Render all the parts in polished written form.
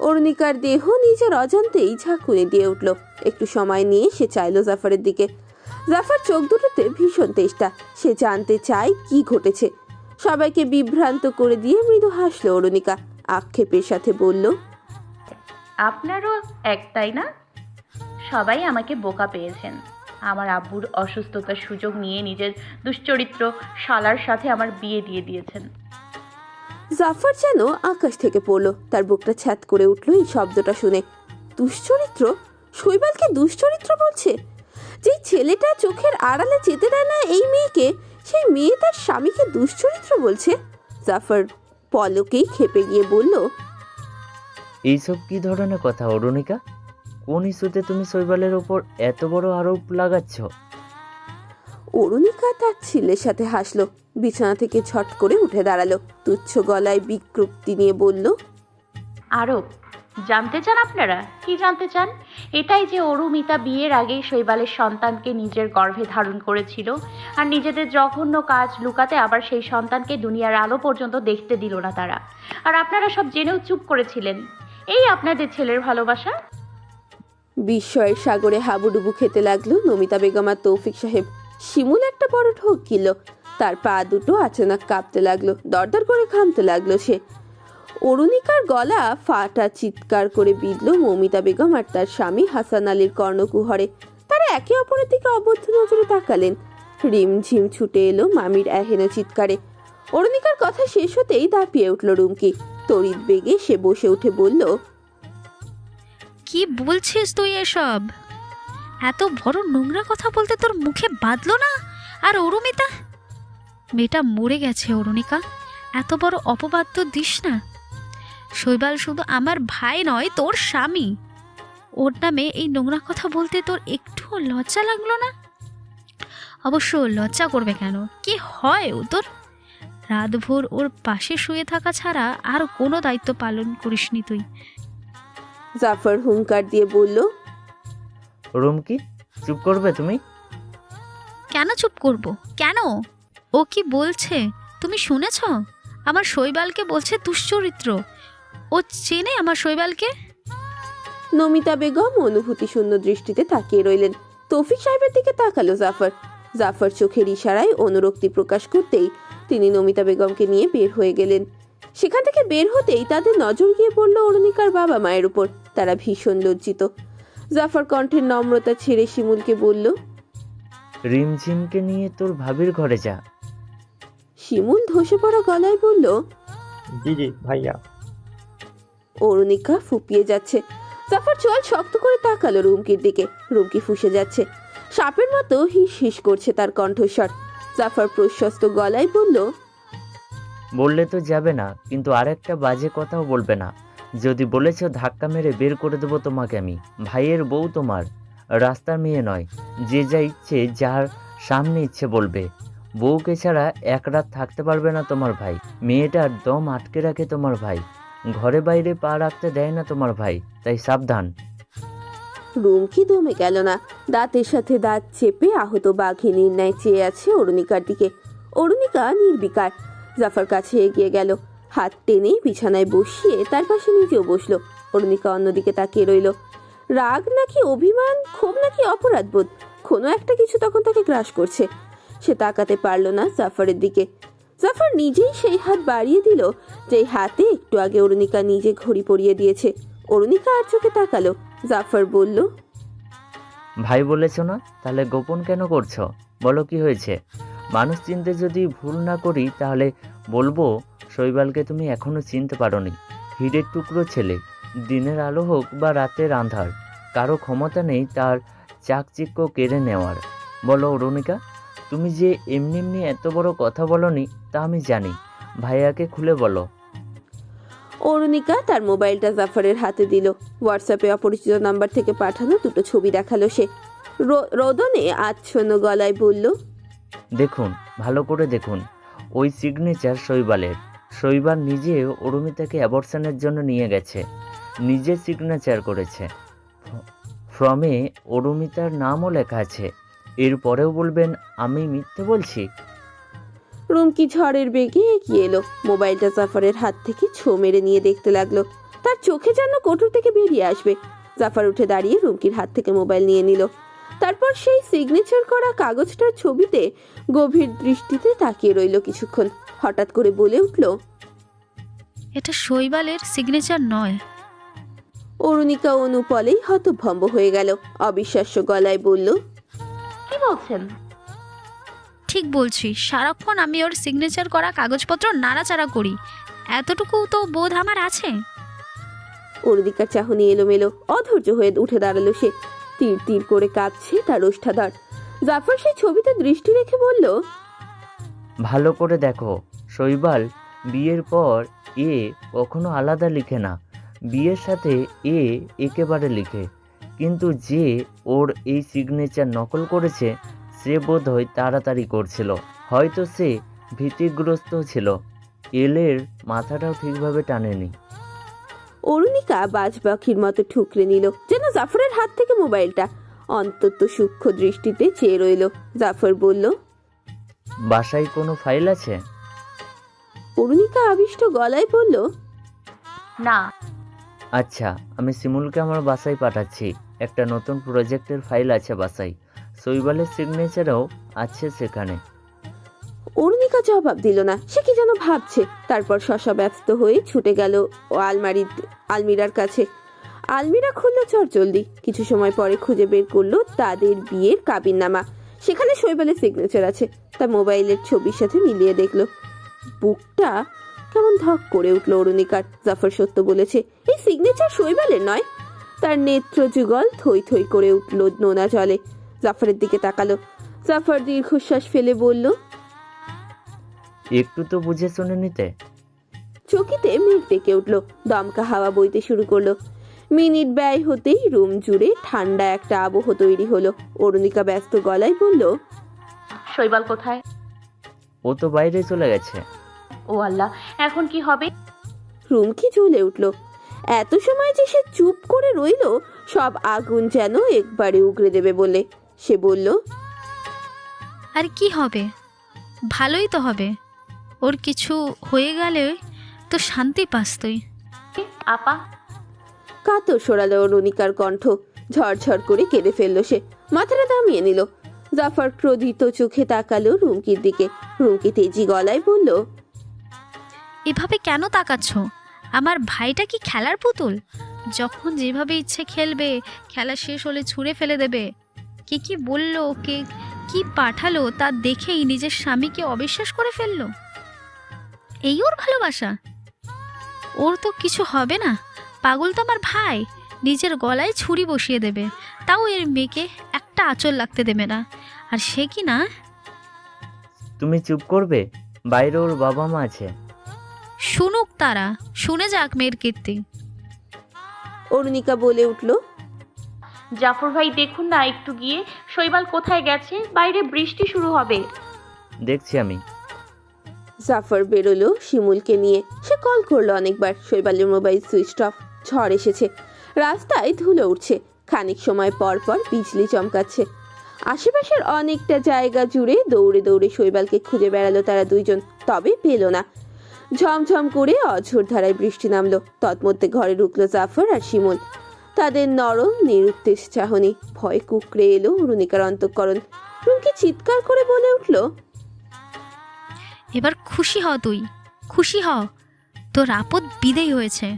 অরুণিকার দেহ নিজের অজান্তেই ঝাঁকুনি দিয়ে উঠল। একটু সময় নিয়ে সে চাইল জাফরের দিকে। জাফর চোখ দুটোতে ভীষণ তেষ্টা। সে জানতে চায় কি ঘটেছে। সবাইকে বিভ্রান্ত করে দিয়ে মৃদু হাসলো অরুণিকা। আক্ষেপের সাথে বলল, আপনারও একটাই না? সবাই আমাকে বোকা পেয়েছেন। আমার আব্বুর অসুস্থতার সুযোগ নিয়ে নিজের দুশ্চরিত্র শালার সাথে আমার বিয়ে দিয়ে দিয়েছেন। জাফর যেন আকাশ থেকে পড়ল। তার বুকটা ছ্যাদ করে উঠল এই শব্দটা শুনে। দুশ্চরিত্র? শৈবালকে দুশ্চরিত্র বলছে? যে ছেলেটা চোখের আড়ালে যেতে দেয় না এই মেয়েকে, সেই মেয়ে তার স্বামীকে দুশ্চরিত্র বলছে? জাফর পলকেই খেপে গিয়ে বলল, এইসব কি ধরনের কথা অরুণিকা? কোন ইস্যুতে তুমি শৈবালের ওপর এত বড় আরোপ লাগাচ্ছ? অরুণিকা তার ছেলের সাথে হাসলো। বিছানা থেকে ছট করে উঠে দাঁড়ালো। তুচ্ছ গলায় বিকৃতি নিয়ে বলল, আরব জানতে চান আপনারা? কি জানতে চান? এটাই যে অরুমিতা বিয়ের আগেই শৈবালের সন্তানকে নিজের গর্ভে ধারণ করেছিল, আর নিজেদের জঘন্য কাজ লুকাতে আবার সেই সন্তানকে দুনিয়ার আলো পর্যন্ত দেখতে দিল না তারা। আর আপনারা সব জেনেও চুপ করেছিলেন। এই আপনাদের ছেলের ভালোবাসা। বিস্ময়ের সাগরে হাবুডুবু খেতে লাগলো নমিতা বেগম আর তৌফিক সাহেব। শিমুল একটা বড় ঢোক গিল। তার পা দুটো আচানক কাঁপতে লাগলো। দরদর করে ঘামতে লাগলো সে। অরুণিকার গলা ফাটা চিৎকার করে বিঁধল মমিতা বেগম আর তার স্বামী হাসান আলীর কর্ণকুহরে। তারা একে অপরের দিকে অবদ্ধ নজরে তাকালেন। রিমঝিম ছুটে এলো মামির এহেন চিৎকারে। অরুণিকার কথা শেষ হতেই দাপিয়ে উঠল রুমকি। তড়িৎ বেগে সে বসে উঠে বলল, কি বলছিস তুই এসব? এত বড় নোংরা কথা বলতে তোর মুখে বাঁধলো না? আর অরুমিতা মেয়েটা মরে গেছে অরুণিকা, এত বড় অপবাদ তো দিস না। শৈবাল শুধু আমার ভাই নয়, তোর স্বামী। ওর নামে এই নোংরা কথা বলতে তোর একটুও লজ্জা লাগলো না? অবশ্য লজ্জা করবে কেন? কি হয় ও তোর? রাতভর ওর পাশে শুয়ে থাকা ছাড়া আর কোনো দায়িত্ব পালন করিসনি তুই। জাফর হুঙ্কার দিয়ে বলল, রুমকি, চুপ করবে তুমি? কেন চুপ করব? কেন? ও কি বলছে তুমি শুনেছ? আমার শৈবালকে বলছে দুশ্চরিত্র। ও চেনে আমার শৈবালকে? নমিতা বেগম অনুভূতি শূন্য দৃষ্টিতে তাকিয়ে রইলেন। তৌফিক সাহেবের দিকে তাকালো জাফর। জাফর চোখের ইশারায় অনুরক্তি প্রকাশ করতেই তিনি নমিতা বেগমকে নিয়ে বের হয়ে গেলেন। সেখান থেকে বের হতেই তাদের নজর গিয়ে পড়ল অরুণিকার বাবা মায়ের উপর। তারা ভীষণ লজ্জিত। জাফর কণ্ঠের নম্রতা ছেড়ে শিমুলকে বলল, রিমঝিমকে নিয়ে তোর ভাবির ঘরে যা। শিমুল ধসে পড়া গলায় বলল, জি জি ভাইয়া। অরুণিকা ফুপিয়ে যাচ্ছে। জাফর চোয়াল শক্ত করে তাকালো রুমকির দিকে। রুমকি ফুঁসে যাচ্ছে। সাপের মতো হিস হিস করছে তার কণ্ঠস্বর। জাফর প্রশস্ত গলায় বলল, বললে তো যাবে না, কিন্তু আরেকটা বাজে কথাও বলবে না। যদি বলেছ ধাক্কা মেরে বের করে দেবো তোমাকে আমি। ভাইয়ের বউ তোমার, রাস্তার মেয়ে নয়। যে যা ইচ্ছে যার সামনে ইচ্ছে বলবে। বউকে ছাড়া এক রাত থাকতে পারবে না তোমার ভাই। মেয়েটার দম আটকে রাখে তোমার ভাই। ঘরে বাইরে পা রাখতে দেয় না তোমার ভাই, তাই সাবধান। রুমকি দমে গেল না। দাঁতের সাথে দাঁত চেপে আহত বাঘিনীর ন্যায় চেয়ে আছে অরুণিকার দিকে। অরুণিকা নির্বিকার। জাফর কাছে এগিয়ে গেল। হাত টেনে বিছানায় বসিয়ে তার পাশে নিজেও বসলো। অরুণিকা অন্যদিকে তাকিয়ে রইল। রাগ নাকি অভিমান, ক্ষোভ নাকি অপরাধবোধ, কোনো একটা কিছু তখন তাকে গ্রাস করছে। সে তাকাতে পারল না জাফরের দিকে। জাফর নিজেই সেই হাত বাড়িয়ে দিল যে হাতে একটু আগে অরুণিকা নিজে ঘড়ি পরিয়ে দিয়েছে। অরুণিকা আর চোখে তাকালো। জাফর বলল, ভাই বলেছ না, তাহলে গোপন কেন করছো? বলো কি হয়েছে? মানুষ চিনতে যদি ভুল না করি তাহলে বলবো শৈবালকে তুমি এখনো চিনতে পারোনি। হীরের টুকরো ছেলে। দিনের আলো হোক বা রাতের আঁধার, কারো ক্ষমতা নেই তার চাকচিক্য কেড়ে নেওয়ার। বলো অরুণিকা, তুমি যে এমনি এমনি এত বড় কথা বলনি তা আমি জানি। ভাইয়াকে খুলে বলো। অরুণিকা তার মোবাইলটা জাফরের হাতে দিল। হোয়াটসঅ্যাপে অপরিচিত নাম্বার থেকে পাঠানো দুটো ছবি দেখালো সে। রোদনে আচ্ছন্ন গলায় বলল, দেখুন, ভালো করে দেখুন। ওই সিগনেচার শৈবালের। শৈবাল নিজে অরুমিতাকে অ্যাবর্শনের জন্য নিয়ে গেছে, নিজে সিগনেচার করেছে। ফর্মে অরুমিতার নামও লেখা আছে। এরপরেও বলবেন আমি মিথ্যে বলছি? রুমকি ঝড়ের বেগে এগিয়ে এলো, মোবাইলটা জাফরের হাত থেকে ছো মেরে নিয়ে দেখতে লাগলো। তার চোখে যেন কোটর থেকে বেরিয়ে আসবে। জাফর উঠে দাঁড়িয়ে রুমকির হাত থেকে মোবাইল নিয়ে নিল। তারপর সেই সিগনেচার করা কাগজটার ছবিতে গভীর দৃষ্টিতে তাকিয়ে রইল কিছুক্ষণ। হঠাৎ করে বলে উঠল, এটা শৈবালের সিগনেচার নয়। অরুণিকা অনুপলেই হতভম্ব হয়ে গেল। অবিশ্বাস্য গলায় বলল, কি বলছেন? ঠিক বলছি, সারাক্ষণ আমি ওর সিগনেচার করা কাগজপত্র নাড়াচাড়া করি, এতটুকু তো বোধ আমার আছে। অরুণিকার চাহনি এলোমেলো, অধৈর্য হয়ে উঠে দাঁড়ালো সে। তীর তীর করে কাঁপছে তার ওষ্ঠাধর। জাফর সেই ছবিতে দৃষ্টি রেখে বলল, ভালো করে দেখো, শৈবাল বিয়ের পর এ কখনো আলাদা লিখে না, বিয়ের সাথে এ একেবারে লিখে। কিন্তু যে ওর এই সিগনেচার নকল করেছে সে বোধহয় তাড়াতাড়ি করছিল, হয়তো সে ভীতিগ্রস্ত ছিল, এলের মাথাটাও ঠিকভাবে টানেনি। অরুণিকা বাজ পাখির মতো ঠুকরে নিল, যেন জাফরের হাত থেকে মোবাইলটা। অন্তত সূক্ষ্ম দৃষ্টিতে চেয়ে রইল। জাফর বলল, বাসায় কোনো ফাইল আছে? অরুণিকা আবিষ্ট গলায় বলল, না। আচ্ছা, আমি শিমুলকে আমার বাসায় পাঠাচ্ছি। একটা নতুন প্রজেক্টের ফাইল আছে বাসায়, শৈবালের সিগনেচারও আছে সেখানে। অরুণিকা জবাব দিল না। সে কি যেন ভাবছে। তারপর শশা ব্যস্ত হয়ে ছুটে গেল ও আলমিরার কাছে। আলমিরা খুললো চটজলদি। কিছু সময় পরে খুঁজে বের করলো তাদের বিয়ের কাবিননামা। সেখানে শৈবালের সিগনেচার আছে। তার মোবাইলের ছবির সাথে মিলিয়ে দেখলো। বুকটা কেমন ধক করে উঠলো অরুণিকার। জাফর সত্য বলেছে, এই সিগনেচার শৈবালের নয়। তার নেত্র যুগল থই থই করে উঠল নোনা জলে। জাফরের দিকে তাকালো। জাফর দীর্ঘশ্বাস ফেলে বলল, একটু তো বুঝে শুনে নিতে। চকিতে মেঘ ডেকে উঠল। দমকা হাওয়া বইতে শুরু করলো। মিনিট ব্যয় হতেই রুম জুড়ে ঠান্ডা একটা আবহ তৈরি হলো। অরুণিকা ব্যস্ত গলায় বলল, শৈবাল কোথায়? ও তো বাইরে চলে গেছে। ও আল্লাহ, এখন কি হবে? রুমকি জ্বলে উঠল। এত সময় যে সে চুপ করে রইল, সব আগুন যেন একবারে উগড়ে দেবে বলে। সে বলল, আর কি হবে, ভালোই তো হবে। ওর কিছু হয়ে গেলে তো শান্তি পাস তুই। আপা, কাতর সরালো অরুণিকার কণ্ঠ। ঝরঝর করে কেঁদে ফেললো সে। মাথাটা নামিয়ে নিল। জাফর ক্রোধিত চোখে তাকালো রুমকির দিকে। রুমকি তেজি গলায় বলল, এভাবে কেন তাকাচ্ছ? আমার ভাইটা কি খেলার পুতুল? যখন যেভাবে ইচ্ছে খেলবে, খেলা শেষ হলে ছুঁড়ে ফেলে দেবে। কে কি বললো, কে কি পাঠালো তা দেখেই নিজের স্বামীকে অবিশ্বাস করে ফেললো। এই ওর ভালোবাসা? ওর তো কিছু হবে না। পাগল তো আমার ভাই, নিজের গলায় ছুরি বসিয়ে দেবে, তাও এর মেয়েকে একটা আঁচল লাগতে দেবে না। আর সে কি না। তুমি চুপ করবে? বাইরে ওর বাবা মা আছে। শুনুক তারা, শুনে যাক মেয়ের কীর্তি। অরুণিকা বলে উঠল, জাফর ভাই দেখুন না একটু গিয়ে, শৈবাল কোথায় গেছে? বাইরে বৃষ্টি শুরু হবে। দেখছি আমি। জাফর বেরোলো শিমুলকে নিয়ে। সে কল করলো অনেকবার। শৈবালের মোবাইল সুইচ অফ। ঝড় এসেছে। রাস্তায় ধুলো উঠছে। খানিক সময় পর পর বিজলি চমকাচ্ছে। আশেপাশের অনেকটা জায়গা জুড়ে দৌড়ে দৌড়ে শৈবালকে খুঁজে বেড়ালো তারা দুইজন। তবে পেল না। ঝমঝম করে অঝোর ধারায় বৃষ্টি নামলো। তৎমধ্যে ঘরে ঢুকলো জাফর আর শিমুল। তাদের নরম নিরুত্তেজ চাহনি। ভয় কুকড়ে এলো অরুণিকার অন্তঃকরণ। রুমকি চিৎকার করে বলে উঠল, এবার খুশি হ, তুই খুশি হ, তোর আপদ বিদেয় হয়েছে।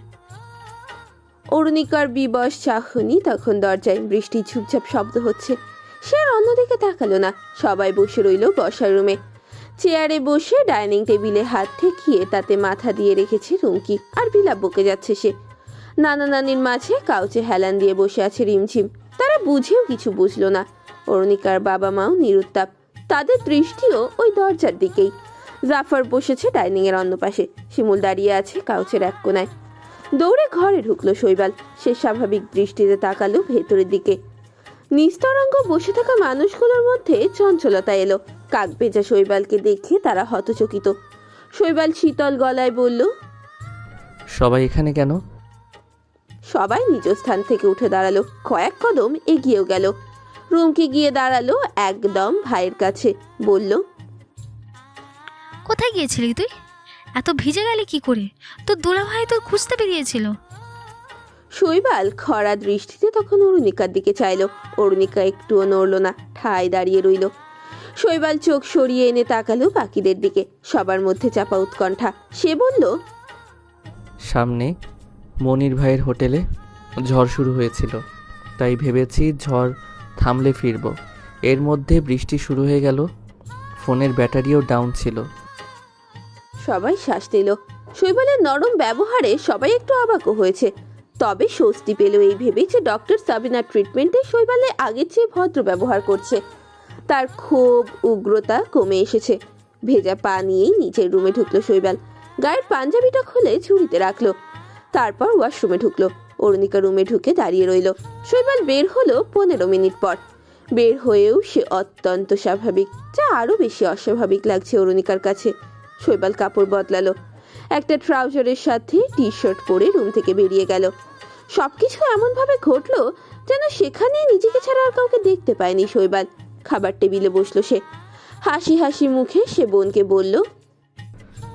অরুণিকার বিবশ চাহনি তখন দরজায়। বৃষ্টি ঝুপঝাপ শব্দ হচ্ছে। সে আর অন্যদিকে তাকালো না। সবাই বসে রইল বসার রুমে। চেয়ারে বসে ডাইনিং টেবিলে হাত ঠেকিয়ে তাতে মাথা দিয়ে রেখেছে রুমকি। আর বিলাপ বকে যাচ্ছে সে। নানা নানির মাঝে কাউচে হেলান দিয়ে বসে আছে রিমঝিম। তারা বুঝেও কিছু বুঝলো না। অরুণিকার বাবা মাও নিরুত্তাপ। তাদের দৃষ্টিও ওই দরজার দিকেই। জাফর বসেছে ডাইনিং এর অন্য পাশে। শিমুল দাঁড়িয়ে আছে কাউচের এক কোনায়। দৌড়ে ঘরে ঢুকলো শৈবাল। সে স্বাভাবিক দৃষ্টিতে তাকালো ভেতরের দিকে। নিস্তরঙ্গ বসে থাকা মানুষগুলোর মধ্যে চঞ্চলতা এলো। কাক ভেজা শৈবালকে দেখে তারা হতচকিত। শৈবাল শীতল গলায় বলল, সবাই এখানে কেন? সবাই নিজ স্থান থেকে উঠে দাঁড়ালো। কয়েক কদম এগিয়েও গেল। রুমকি গিয়ে দাঁড়ালো একদম ভাইয়ের কাছে। বলল, কোথায় গিয়েছিলি তুই? এত ভিজে গেলি কি করে? তোর দুলাভাই তো খুঁজতে বেরিয়েছিল। শৈবাল খরা দৃষ্টিতে তখন অরুণিকার দিকে চাইলো। অরুণিকা একটুও নড়ল না, ঠায় দাঁড়িয়ে রইল। শৈবাল চোখ সরিয়ে এনে তাকালো বাকিদের দিকে, সবার মধ্যে চাপা উৎকণ্ঠা। সে বলল, সামনে মনির ভাইয়ের হোটেলে ঝড় শুরু হয়েছিল, তাই ভেবেছি ঝড় থামলে ফিরব। এর মধ্যে বৃষ্টি শুরু হয়ে গেল, ফোনের ব্যাটারিও ডাউন ছিল। সবাই শ্বাস নিল। শৈবালের নরম ব্যবহারে সবাই একটু অবাকও হয়েছে, তবে স্বস্তি পেল এই ভেবে যে ডক্টর সাবিনার ট্রিটমেন্টে শৈবালে আগের চেয়ে ভদ্র ব্যবহার করছে। তার ক্ষোভ উগ্রতা কমে এসেছে। ভেজা পা নিয়েই নিচের রুমে ঢুকলো শৈবাল। গায়ের পাঞ্জাবিটা খুলে ঝুড়িতে রাখলো, তারপর ওয়াশরুমে ঢুকলো। অরুণিকা রুমে ঢুকে দাঁড়িয়ে রইল। শৈবাল বের হলো 15 মিনিট পর। বের হয়েও সে অত্যন্ত স্বাভাবিক, যা আরো বেশি অস্বাভাবিক লাগছে অরুণিকার কাছে। শৈবাল কাপড় বদলালো, একটা ট্রাউজারের সাথে টি শার্ট পরে রুম থেকে বেরিয়ে গেল। সবকিছু এমনভাবে ঘটলো যেন সেখানে নিজেকে ছাড়া আর কাউকে দেখতে পায়নি শৈবাল। খাবার টেবিলে বসলো সে। হাসি হাসি মুখে সে বোনকে বলল,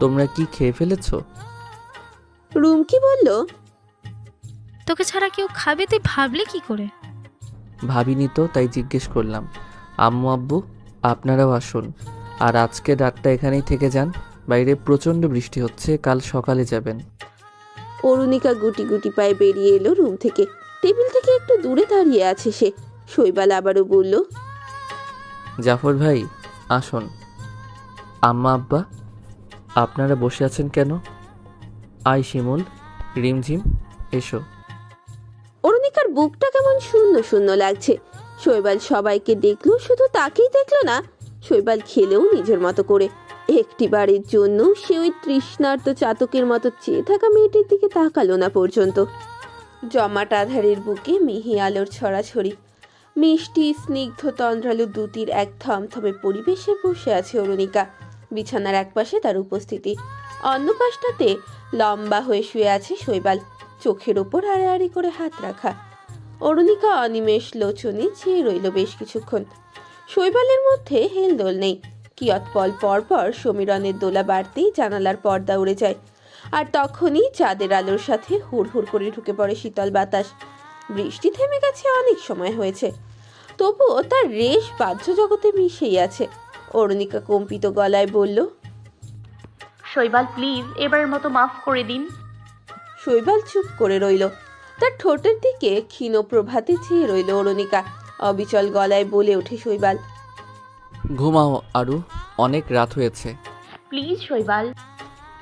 তোমরা কি খেয়ে ফেলেছো? রুমকি বলল, তোকে ছাড়া কেউ খাবে তুই ভাবলি কি করে? ভাবিনি তো, তাই জিজ্ঞেস করলাম। আম্মু আব্বু আপনারাও আসুন, আর আজকে রাতটা এখানেই থেকে যান। বাইরে প্রচণ্ড বৃষ্টি হচ্ছে, কাল সকালে যাবেন। অরুণিকা গুটি গুটি পায়ে বেরিয়ে এলো রুম থেকে। টেবিল থেকে একটু দূরে দাঁড়িয়ে আছে সে। শৈবাল আবারও বলল, জাফর ভাই আসুন। আম্মা আব্বা আপনারা বসে আছেন কেন? আয় শিমুল, রিমঝিম এসো। অরুণিকার বুকটা কেমন শূন্য শূন্য লাগছে। শৈবাল সবাইকে দেখলো, শুধু তাকেই দেখলো না, শৈবাল খেলেও নিজের মতো করে। একটিবারের জন্য সে ওই তৃষ্ণার্ত চাতকের মতো চেয়ে থাকা মেয়েটির দিকে তাকালো না পর্যন্ত। জমাট আধারের বুকে মিহি আলোর ছড়াছড়ি, মিষ্টি স্নিগ্ধ তন্দ্রালু দুটির এক থমথমে পরিবেশে বসে আছে অরুণিকা। বিছানার একপাশে তার উপস্থিতি, অন্য পাশটাতে লম্বা হয়ে শুয়ে আছে শৈবাল, চোখের ওপর আড়াআড়ি করে হাত রাখা। অরুণিকা অনিমেষ লোচনে চেয়ে রইল বেশ কিছুক্ষণ। শৈবালের মধ্যে হেলদোল নেই। কিয়ৎপল পর পর সমীরণের দোলা বাড়তেই জানালার পর্দা উড়ে যায়, আর তখনই চাঁদের আলোর সাথে হুড় হুড় করে ঢুকে পড়ে শীতল বাতাস। বৃষ্টি থেমে গেছে অনেক সময় হয়েছে, তবুও তার রেশ বাহ্য জগতে মিশেই আছে। অরুণিকা কম্পিত গলায় বলল, শৈবাল প্লিজ এবারের মতো মাফ করে দিন। শৈবাল চুপ করে রইল। তার ঠোঁটের দিকে ক্ষীণ প্রভাতে চেয়ে রইল অরুণিকা। অবিচল গলায় বলে ওঠে শৈবাল, ঘুমাও আরু, অনেক রাত হয়েছে। প্লিজ শৈবাল।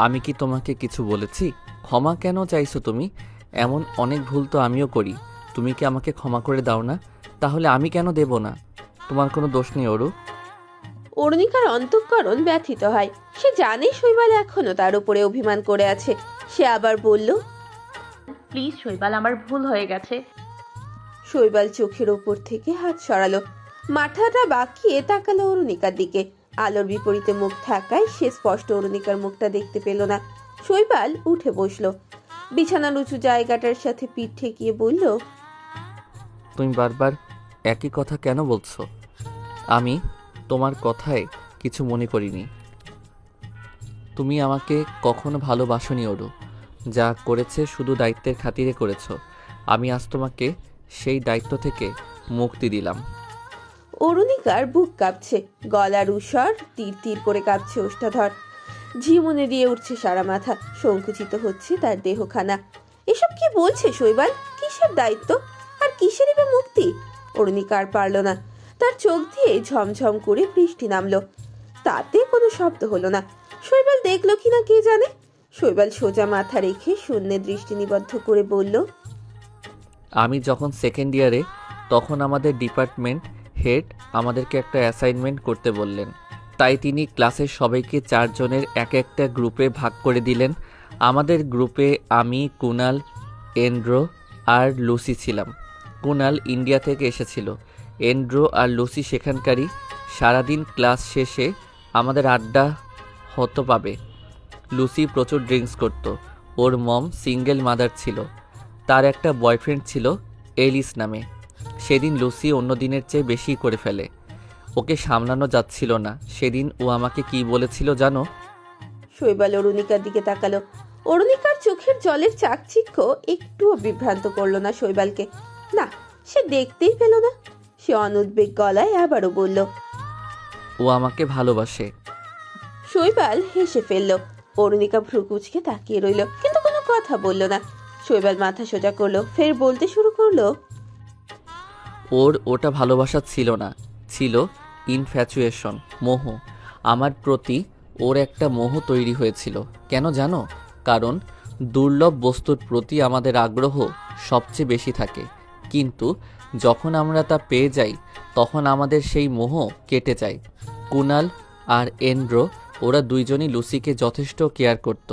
আমি কি তোমাকে কিছু বলেছি? ক্ষমা কেন চাইছো তুমি? এমন অনেক ভুল তো আমিও করি, তুমি কি আমাকে ক্ষমা করে দাও না? তাহলে আমি কেন দেব না? তোমার কোনো দোষ নেই অরু। অরুণিকার অন্তঃকরণ ব্যথিত হয়। সে জানে শৈবাল এখনো তার উপরে অভিমান করে আছে। সে আবার বলল, প্লিজ শৈবাল, আমার ভুল হয়ে গেছে। শৈবাল চোখের ওপর থেকে হাত সরালো, মাথাটা বাঁকিয়ে তাকালো অরুণিকার দিকে। আলোর বিপরীতে মুখ থাকায় সে স্পষ্ট অরুণিকার মুখটা দেখতে পেল না। শৈবাল উঠে বসলো, বিছানার উঁচু জায়গাটার সাথে পিঠ ঠেকিয়ে বলল, তুমি বারবার একই কথা কেন বলছো? আমি তোমার কথায় কিছু মনে করিনি। তুমি আমাকে কখনো ভালোবাসোনি অরু। যা করেছে শুধু দায়িত্বের খাতিরে করেছো। আমি আজ তোমাকে সেই দায়িত্ব থেকে মুক্তি দিলাম। অরুণিকার বুক কাঁপছে, গলার উষর তীর তীর করে কাঁপছে ওষ্ঠাধর, ঝিমুনে দিয়ে উঠছে সারা মাথা, সংকুচিত হচ্ছে তার দেহখানা। এসব কি বলছে শৈবাল? কিসের দায়িত্ব আর কিসেরই বা মুক্তি? অরুণিকা আর পারল না। তার চোখ দিয়ে ঝমঝম করে বৃষ্টি নামলো, তাতে কোনো শব্দ হলো না। শৈবাল দেখলো কিনা কে জানে। শৈবাল সোজা মাথা রেখে শূন্যে দৃষ্টি নিবদ্ধ করে বলল, আমি যখন সেকেন্ড ইয়ারে, তখন আমাদের ডিপার্টমেন্ট হেড আমাদেরকে একটা অ্যাসাইনমেন্ট করতে বললেন। তাই তিনি ক্লাসের সবাইকে 4 জনের এক একটা গ্রুপে ভাগ করে দিলেন। আমাদের গ্রুপে আমি, কুনাল, এন্ড্রো আর লুসি ছিলাম। কুনাল ইন্ডিয়া থেকে এসেছিল, এন্ড্রো আর লুসি সেখানকারই। সারাদিন ক্লাস শেষে আমাদের আড্ডা হতো পাবে। লুসি প্রচুর ড্রিঙ্কস করত। ওর মম সিঙ্গেল মাদার ছিল। তার একটা বয়ফ্রেন্ড ছিল এলিস নামে। সেদিন লুসি অন্য দিনের চেয়ে বেশি করে ফেলে। ওকে সামলানো যাচ্ছিল না। সেদিন ও আমাকে কি বলেছিল জানো? শৈবাল অরুণিকার দিকে তাকালো। অরুণিকার চোখের জলের চাকচিক্য একটুও বিভ্রান্ত করলো না শৈবালকে। না, সে দেখতেই পেল না। সে অনুদ্বেগ গলায় আবারও বলল, ও আমাকে ভালোবাসে। শৈবাল হেসে ফেলল। অরুণিকা ভ্রুকুচকে তাকিয়ে রইল, কিন্তু কোনো কথা বলল না। শৈবাল মাথা সোজা করলো, ফের বলতে শুরু করলো, ওর ওটা ভালোবাসা ছিল না, ছিল ইনফ্যাচুয়েশন, মোহ। আমার প্রতি ওর একটা মোহ তৈরি হয়েছিল। কেন জানো? কারণ দুর্লভ বস্তুর প্রতি আমাদের আগ্রহ সবচেয়ে বেশি থাকে, কিন্তু যখন আমরা তা পেয়ে যাই তখন আমাদের সেই মোহ কেটে যায়। কুনাল আর এন্ড্রো ওরা দুইজনই লুসিকে যথেষ্ট কেয়ার করত,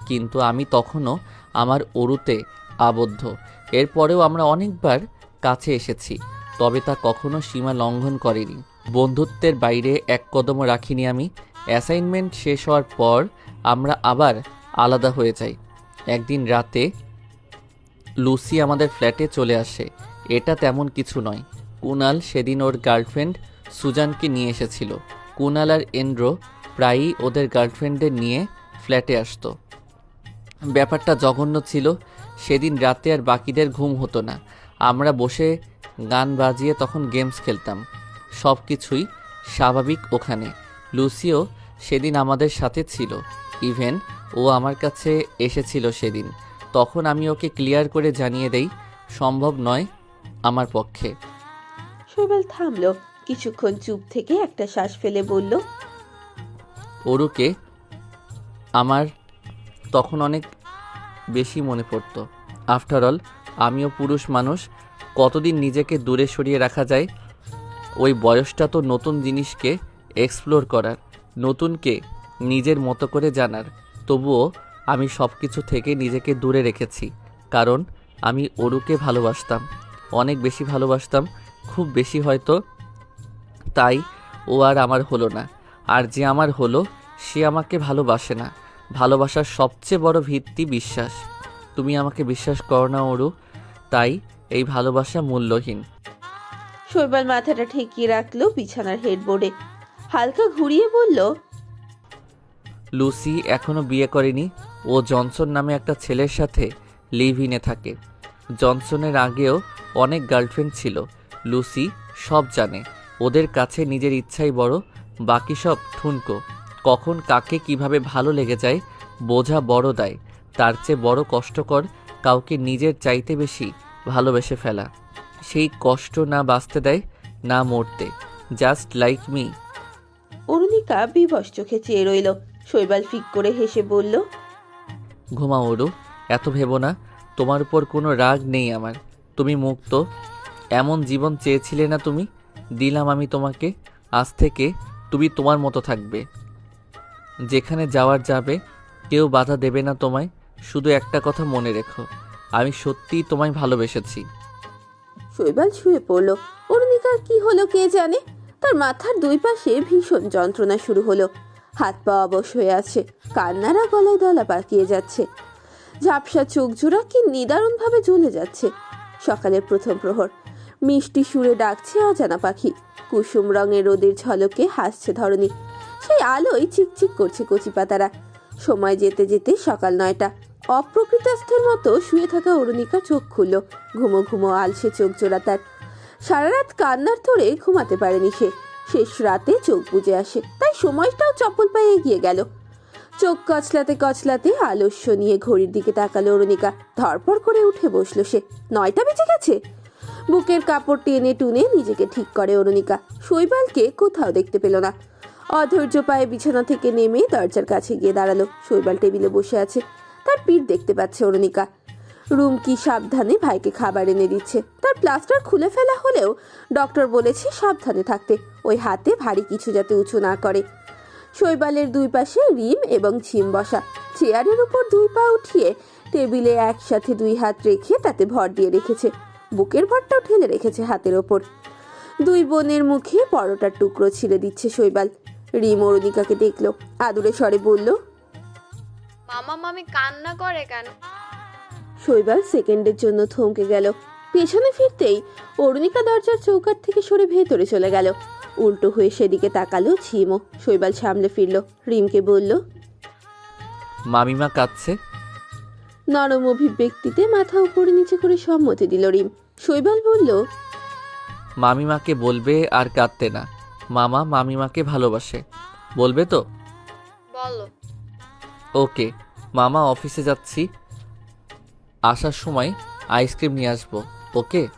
কিন্তু আমি তখনও আমার অরুতে আবদ্ধ। এরপরেও আমরা অনেকবার কাছে এসেছি, তবে তা কখনো সীমা লঙ্ঘন করেনি। বন্ধুত্বের বাইরে এক কদমও রাখিনি আমি। অ্যাসাইনমেন্ট শেষ হওয়ার পর আমরা আবার আলাদা হয়ে যাই। একদিন রাতে লুসি আমাদের ফ্ল্যাটে চলে আসে। এটা তেমন কিছু নয়। কুনাল সেদিন ওর গার্লফ্রেন্ড সুজানকে নিয়ে এসেছিল। কুনাল আর এন্ড্রো প্রায়ই ওদের গার্লফ্রেন্ডদের নিয়ে ফ্ল্যাটে আসতো। ব্যাপারটা জঘন্য ছিল। সেদিন রাতে আর বাকিদের ঘুম হতো না। আমরা বসে গান বাজিয়ে তখন গেমস খেলতাম। সব কিছুই স্বাভাবিক ওখানে। লুসিও সেদিন আমাদের সাথে ছিল। ইভেন ও আমার কাছে এসেছিল সেদিন। তখন আমি ওকে ক্লিয়ার করে জানিয়ে দেই সম্ভব নয় আমার পক্ষে। শৈবাল থামলো, কিছুক্ষণ চুপ থেকে একটা শ্বাস ফেলে বলল, ওরুকে আমার তখন অনেক বেশি মনে পড়তো। আফটার অল আমিও পুরুষ মানুষ, কতদিন নিজেকে দূরে সরিয়ে রাখা যায়? ওই বয়সটা তো নতুন জিনিসকে এক্সপ্লোর করার, নতুনকে নিজের মতো করে জানার। তবুও আমি সব কিছু থেকে নিজেকে দূরে রেখেছি, কারণ আমি ওরুকে ভালোবাসতাম, অনেক বেশি ভালোবাসতাম, খুব বেশি হয়তো। তাই ও আর আমার হলো না। আর যে আমার হলো সে আমাকে ভালোবাসে না। ভালোবাসার সবচেয়ে বড় ভিত্তি বিশ্বাস। তুমি আমাকে বিশ্বাস করো না ওরু, তাই এই ভালোবাসা মূল্যহীন। শৈবাল মাথাটা ঠেকিয়ে রাখলো বিছানার হেডবোর্ডে, হালকা ঘুরিয়ে বলল, লুসি এখনো বিয়ে করেনি। ও জনসন নামে একটা ছেলের সাথে লিভ ইনে থাকে। জনসনের আগেও অনেক গার্লফ্রেন্ড ছিল। লুসি সব জানে। ওদের কাছে নিজের ইচ্ছাই বড়, বাকি সব ঠুনকো। কখন কাকে কিভাবে ভালো লেগে যায় বোঝা বড় দায়। তার চেয়ে বড় কষ্টকর কাউকে নিজের চাইতে বেশি ভালোবেসে ফেলা। সেই কষ্ট না বাঁচতে দেয় না মরতে, জাস্ট লাইক মি। অরুণিকা বিবশ চোখে চেয়ে রইল। শৈবাল ফিক করে হেসে বলল, ঘুমাও ওরু, এত ভেবো না। তোমার উপর কোনো রাগ নেই আমার। তুমি মুক্ত। এমন জীবন চেয়েছিলে না তুমি? দিলাম আমি তোমাকে। আজ থেকে তুমি তোমার মতো থাকবে। যেখানে যাওয়ার যাবে, কেউ বাধা দেবে না তোমায়। শুধু একটা কথা মনে রেখো, আমি সত্যিই তোমায় ভালোবেসেছি। শৈবাল শুয়ে পড়ল। অরুণিকার কি হলো কে জানে। তার মাথার দুই পাশে ভীষণ যন্ত্রণা শুরু হলো। হাত পা অবশ হয়ে আছে, কান্নারা গলায় দলা পাকিয়ে যাচ্ছে। ঝাপসা চোখ জোড়া কি নিদারুণ ভাবে জ্বলে যাচ্ছে। সকালের প্রথম প্রহর, মিষ্টি সুরে ডাকছে অজানা পাখি। কুসুম রঙের রোদের ঝলকে হাসছে ধরণী। সেই আলোয় চিকচিক করছে কচি পাতারা। সময় যেতে যেতে সকাল 9টা। অপ্রকৃতস্থের মতো শুয়ে থাকা অরুণিকা চোখ খুলল। ঘুমো ঘুমো আলসে চোখ জোড়া তার। সারা রাত কান্নার তোড়ে ঘুমাতে পারেনি সে। শেষ রাতে চোখ বুজে আসে, তাই সময়টাও চপ্পল পায়ে এগিয়ে গেল। চোখ কচলাতে কচলাতে আলস্য নিয়ে ঘড়ির দিকে তাকালো অরুণিকা। ধরপড় করে উঠে বসলো সে। 9টা বেজে গেছে। বুকের কাপড় টেনে টুনে নিজেকে ঠিক করে অরুণিকা। শৈবালকে কোথাও দেখতে পেল না। অধৈর্য পায়ে বিছানা থেকে নেমে দরজার কাছে গিয়ে দাঁড়ালো। শৈবাল টেবিলে বসে আছে, তার পিঠ দেখতে পাচ্ছে অরুণিকা। রুমকি সাবধানে ভাইকে খাবার এনে দিচ্ছে। তার প্লাস্টার খুলে ফেলা হলেও ডক্টর বলেছে সাবধানে থাকতে, ওই হাতে ভারী কিছু যাতে উঁচু না করে। শৈবালের দুই পাশে রিম এবং ঝিম বসা। চেয়ারের উপর দুই পা উঠিয়ে টেবিলে একসাথে দুই হাত রেখে তাতে ভর দিয়ে রেখেছে। বুকের ভরটাও ঠেলে রেখেছে হাতের ওপর। দুই বোনের মুখে পরোটার টুকরো ছিঁড়ে দিচ্ছে শৈবাল। রিম অরুণিকাকে দেখলো, আদুরে স্বরে বলল, মামা মামি কান্না করে কেন? শৈবাল সেকেন্ডের জন্য থমকে গেল। পেছনে ফিরতেই অরুণিকা দরজার চৌকাঠ থেকে সরে ভেতরে চলে গেল। উল্টো হয়ে সেদিকে তাকালো ঝিমও। শৈবাল সামলে ফিরল, রিমকে বলল, মামিমা কাঁদছে। নরম অভিব্যক্তিতে মাথা উপরে নিচে করে সম্মতি দিল রিম। শৈবাল বলল, মামিমাকে বলবে আর কাঁদতে না। মামা মামিমাকে ভালোবাসে, বলবে তো? বলো। ওকে। মামা অফিসে যাচ্ছি, আসার সময় আইসক্রিম নিয়ে আসবো। ওকে।